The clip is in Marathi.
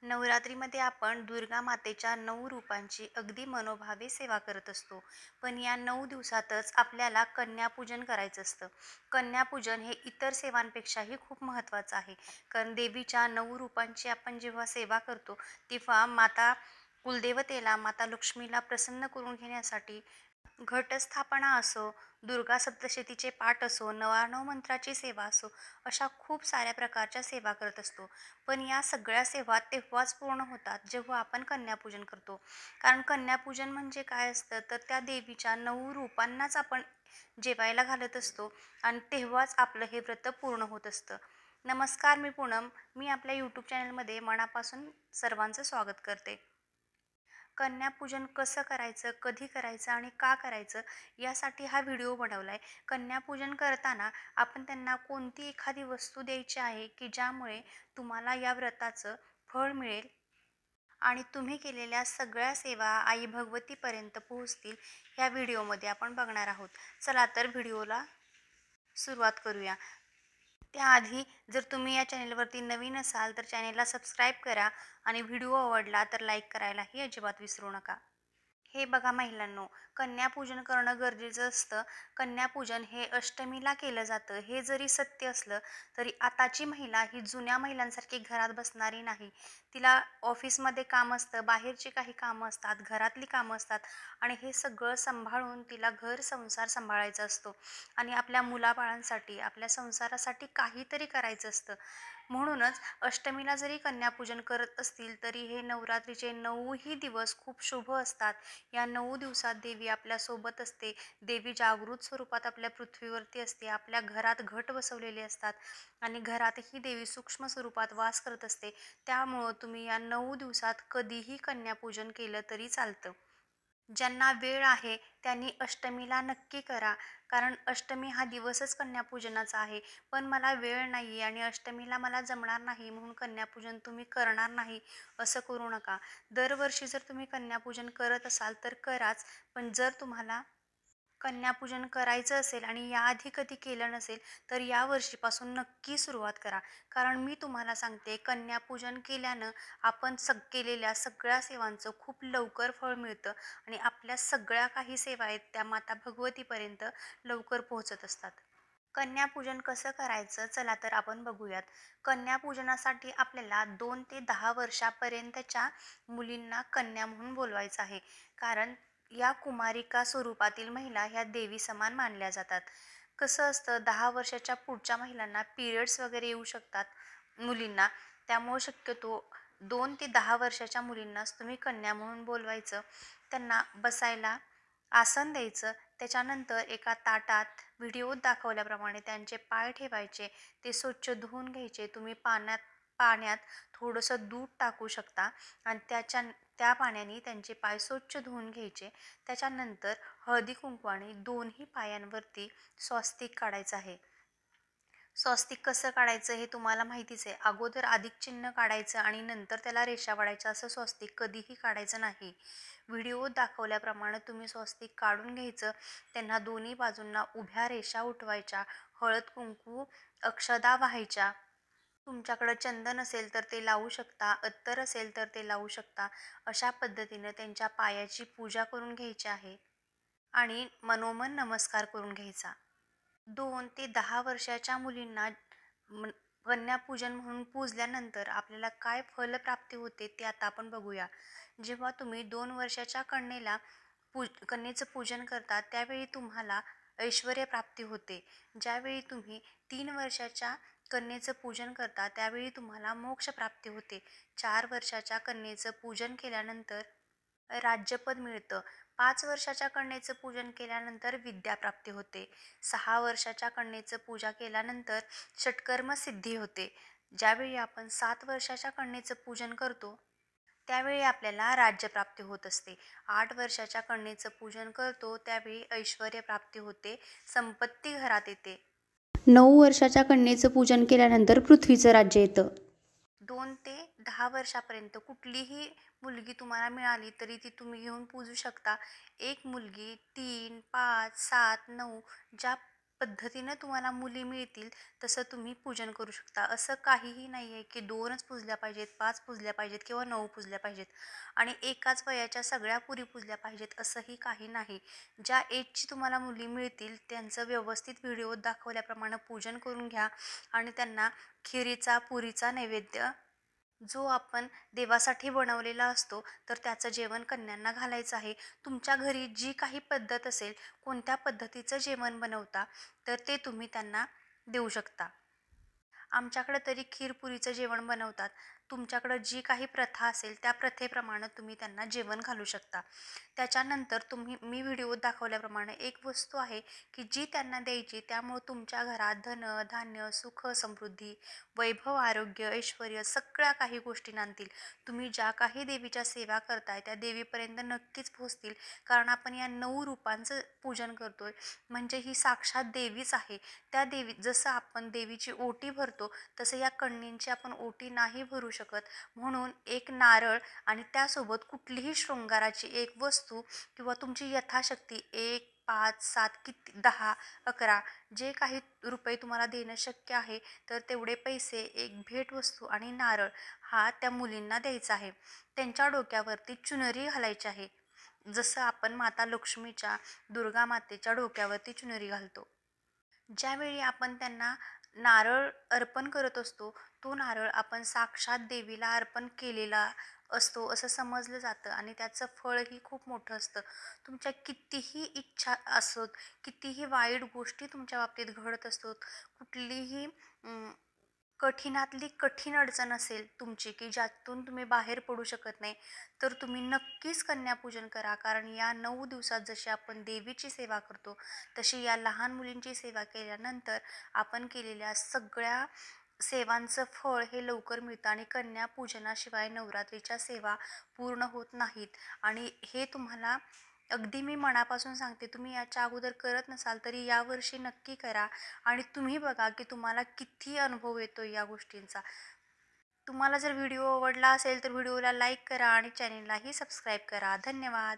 नवरात्रीमध्ये आपण दुर्गा मातेच्या 9 रूपांची अगदी मनोभावे सेवा करत असतो. पण या 9 दिवसातच आपल्याला कन्यापूजन करायचं असतं. कन्यापूजन हे इतर सेवांपेक्षाही खूप महत्त्वाचं आहे. कारण देवीच्या 9 रूपांची आपण जेव्हा सेवा करतो, तेव्हा माता कुलदेवतेला, माता लक्ष्मीला प्रसन्न करून घेण्यासाठी घटस्थापना असो, दुर्गा सप्तशतीचे पाठ असो, 99 मंत्राची सेवा असो, अशा खूप साऱ्या प्रकारच्या सेवा करत असतो. पण या सगळ्या सेवा तेव्हाच पूर्ण होतात जेव्हा आपण कन्यापूजन करतो. कारण कन्यापूजन म्हणजे काय असतं, तर त्या देवीच्या 9 रूपांनाच आपण जेवायला घालत असतो आणि तेव्हाच आपलं हे व्रत पूर्ण होत असतं. नमस्कार, मी पूनम. मी आपल्या यूट्यूब चॅनलमध्ये मनापासून सर्वांचं स्वागत करते. कन्यापूजन कसं करायचं, कधी करायचं आणि का करायचं यासाठी हा व्हिडिओ बनवला आहे. कन्यापूजन करताना आपण त्यांना कोणती एखादी वस्तू द्यायची आहे की ज्यामुळे तुम्हाला या व्रताचं फळ मिळेल आणि तुम्ही केलेल्या सगळ्या सेवा आई भगवतीपर्यंत पोहोचतील. ह्या व्हिडिओमध्ये आपण बघणार आहोत. चला तर व्हिडिओला सुरुवात करूया. त्याआधी जर तुम्ही या चॅनेलवरती नवीन असाल तर चॅनेलला सबस्क्राईब करा आणि व्हिडिओ आवडला तर लाईक करायलाही अजिबात विसरू नका. हे बघा महिलांनो, कन्यापूजन करणं गरजेचं असतं. कन्यापूजन हे अष्टमीला केलं जातं. हे जरी सत्य असलं तरी आताची महिला ही जुन्या महिलांसारखी घरात बसणारी नाही. तिला ऑफिसमध्ये काम असतं, बाहेरची काही कामं असतात, घरातली कामं असतात आणि हे सगळं सांभाळून तिला घर संसार सांभाळायचा असतो आणि आपल्या मुलाबाळांसाठी, आपल्या संसारासाठी काहीतरी करायचं असतं. म्हणूनच अष्टमीला जरी कन्यापूजन करत असतील तरी हे नवरात्रीचे 9ही दिवस खूप शुभ असतात. या 9 दिवसात देवी आपल्यासोबत असते. देवी जागृत स्वरूपात आपल्या पृथ्वीवरती असते. आपल्या घरात घट बसवलेले असतात आणि घरातही देवी सूक्ष्म स्वरूपात वास करत असते. त्यामुळं तुम्ही या 9 दिवसात कधीही कन्यापूजन केलं तरी चालतं. ज्यांना वेळ आहे त्यांनी अष्टमीला नक्की करा. कारण अष्टमी हा दिवसच कन्यापूजनाचा आहे. पण मला वेळ नाही आणि अष्टमीला मला जमणार नाही म्हणून कन्यापूजन तुम्ही करणार नाही असं करू नका. दरवर्षी जर तुम्ही कन्यापूजन करत असाल तर कराच. पण जर तुम्हाला कन्यापूजन करायचं असेल आणि याआधी कधी केलं नसेल तर या वर्षीपासून नक्की सुरुवात करा. कारण मी तुम्हाला सांगते, कन्यापूजन केल्यानं आपण केलेल्या सगळ्या सेवांचं खूप लवकर फळ मिळतं आणि आपल्या सगळ्या काही सेवा आहेत त्या माता भगवतीपर्यंत लवकर पोहोचत असतात. कन्यापूजन कसं करायचं चला तर आपण बघूयात. कन्यापूजनासाठी आपल्याला 2 ते 10 वर्षापर्यंतच्या मुलींना कन्या म्हणून बोलवायचं आहे. कारण या कुमारिका स्वरूपातील महिला ह्या देवी समान मानल्या जातात. कसं असतं, 10 वर्षाच्या पुढच्या महिलांना पिरियड्स वगैरे येऊ शकतात मुलींना. त्यामुळे शक्यतो 2 ते 10 वर्षाच्या मुलींनाच तुम्ही कन्या म्हणून बोलवायचं. त्यांना बसायला आसन द्यायचं. त्याच्यानंतर एका ताटात व्हिडिओत दाखवल्याप्रमाणे त्यांचे पाय ठेवायचे. ते स्वच्छ धुवून घ्यायचे. तुम्ही पाण्यात पाण्यात थोडंसं दूध टाकू शकता आणि त्या पाण्याने त्यांचे पाय स्वच्छ धुवून घ्यायचे. त्याच्यानंतर हळदी कुंकवाने दोन्ही पायांवरती स्वस्तिक काढायचं आहे. स्वस्तिक कसं काढायचं हे तुम्हाला माहितीच आहे. अगोदर अधिक चिन्ह काढायचं आणि नंतर त्याला रेषा वाढायच्या. असं स्वस्तिक कधीही काढायचं नाही. व्हिडिओ दाखवल्याप्रमाणे तुम्ही स्वस्तिक काढून घ्यायचं. त्यांना दोन्ही बाजूंना उभ्या रेषा उठवायच्या. हळद कुंकू अक्षदा वाहायच्या. तुमच्याकडं चंदन असेल तर ते लावू शकता, अत्तर असेल तर ते लावू शकता. अशा पद्धतीनं त्यांच्या पायाची पूजा करून घ्यायची आहे आणि मनोमन नमस्कार करून घ्यायचा. 2 ते 10 वर्षाच्या मुलींना म कन्यापूजन म्हणून पूजल्यानंतर आपल्याला काय फलप्राप्ती होते ते आता आपण बघूया. जेव्हा तुम्ही 2 वर्षाच्या कन्येचं पूजन करता त्यावेळी तुम्हाला ऐश्वर्यप्राप्ती होते. ज्यावेळी तुम्ही 3 वर्षाच्या कन्येचं पूजन करता त्यावेळी तुम्हाला मोक्षप्राप्ती होते. 4 वर्षाच्या कन्येचं पूजन केल्यानंतर राज्यपद मिळतं. 5 वर्षाच्या कन्येचं पूजन केल्यानंतर विद्याप्राप्ती होते. 6 वर्षाच्या कन्येचं पूजा केल्यानंतर षटकर्म सिद्धी होते. ज्यावेळी आपण 7 वर्षाच्या कन्येचं पूजन करतो त्यावेळी आपल्याला राज्यप्राप्ती होत असते. 8 वर्षाच्या कन्येचं पूजन करतो त्यावेळी ऐश्वर्यप्राप्ती होते, संपत्ती घरात येते. 9 वर्षाच्या कन्येचं पूजन केल्यानंतर पृथ्वीचं राज्य येतं. 2 ते 10 वर्षापर्यंत कुठलीही मुलगी तुम्हाला मिळाली तरी ती तुम्ही घेऊन पूजू शकता. एक मुलगी 3, 5, 7, 9 ज्या पद्धतीनं तुम्हाला मुली मिळतील तसं तुम्ही पूजन करू शकता. असं काहीही नाही आहे की 2च पूजल्या पाहिजेत, 5 पूजल्या पाहिजेत किंवा 9 पूजल्या पाहिजेत आणि एकाच वयाच्या सगळ्या पुरी पूजल्या पाहिजेत असंही काही नाही. ज्या एजची तुम्हाला मुली मिळतील त्यांचं व्यवस्थित व्हिडिओत दाखवल्याप्रमाणे पूजन करून घ्या आणि त्यांना खिरीचा, पुरीचा नैवेद्य जो आपण देवासाठी बनवलेला असतो, तर त्याचं जेवण कन्यांना घालायचं आहे. तुमच्या घरी जी काही पद्धत असेल, कोणत्या पद्धतीचं जेवण बनवता, तर ते तुम्ही त्यांना देऊ शकता. आमच्याकडं तरी खीरपुरीचं जेवण बनवतात. तुमच्याकडं जी काही प्रथा असेल त्या प्रथेप्रमाणे तुम्ही त्यांना जेवण घालू शकता. त्याच्यानंतर मी व्हिडिओत दाखवल्याप्रमाणे एक वस्तू आहे की जी त्यांना द्यायची त्यामुळं तुमच्या घरात धन, धान्य, सुख, समृद्धी, वैभव, आरोग्य, ऐश्वर्य सगळ्या काही गोष्टी नांदतील. तुम्ही ज्या काही देवीच्या सेवा करताय त्या देवीपर्यंत नक्कीच पोहोचतील. कारण आपण या 9 रूपांचं पूजन करतोय म्हणजे ही साक्षात देवीच आहे. त्या देवी जसं आपण देवीची ओटी भरतो तसं या कन्येची आपण ओटी नाही भरू शकत. म्हणून एक नारळ आणि त्यासोबत कुठलीही शृंगाराची एक वस्तू किंवा तुमची यथाशक्ती 1, 5, 7 किती 10, 11 जे काही रुपये तुम्हाला देणं शक्य आहे तर तेवढे पैसे एक भेटवस्तू आणि नारळ हा त्या मुलींना द्यायचा आहे. त्यांच्या डोक्यावरती चुनरी घालायची आहे. जसं आपण माता लक्ष्मीच्या, दुर्गा मातेच्या डोक्यावरती चुनरी घालतो. ज्यावेळी आपण त्यांना नारळ अर्पण करत असतो, तो नारळ आपण साक्षात देवीला अर्पण केलेला असतो असं समजलं जातं आणि त्याचं फळही खूप मोठं असतं. तुमच्या कितीही इच्छा असोत, कितीही वाईट गोष्टी तुमच्या बाबतीत घडत असतात, कुठलीही कठीणातली कठीण अडचण असेल तुमची की ज्यातून तुम्ही बाहेर पडू शकत नाही, तर तुम्ही नक्कीच कन्यापूजन करा. कारण या 9 दिवसात जशी आपण देवीची सेवा करतो, तशी या लहान मुलींची सेवा केल्यानंतर आपण केलेल्या सगळ्या सेवांचं फळ हे लवकर मिळतं आणि कन्यापूजनाशिवाय नवरात्रीच्या सेवा पूर्ण होत नाहीत. आणि हे तुम्हाला अगदी मी मनापासून सांगते, तुम्ही याच्या अगोदर करत नसाल तरी यावर्षी नक्की करा आणि तुम्ही बघा की तुम्हाला किती अनुभव येतो या गोष्टींचा. तुम्हाला जर व्हिडिओ आवडला असेल तर व्हिडिओला लाईक करा आणि चॅनेललाही सबस्क्राईब करा. धन्यवाद.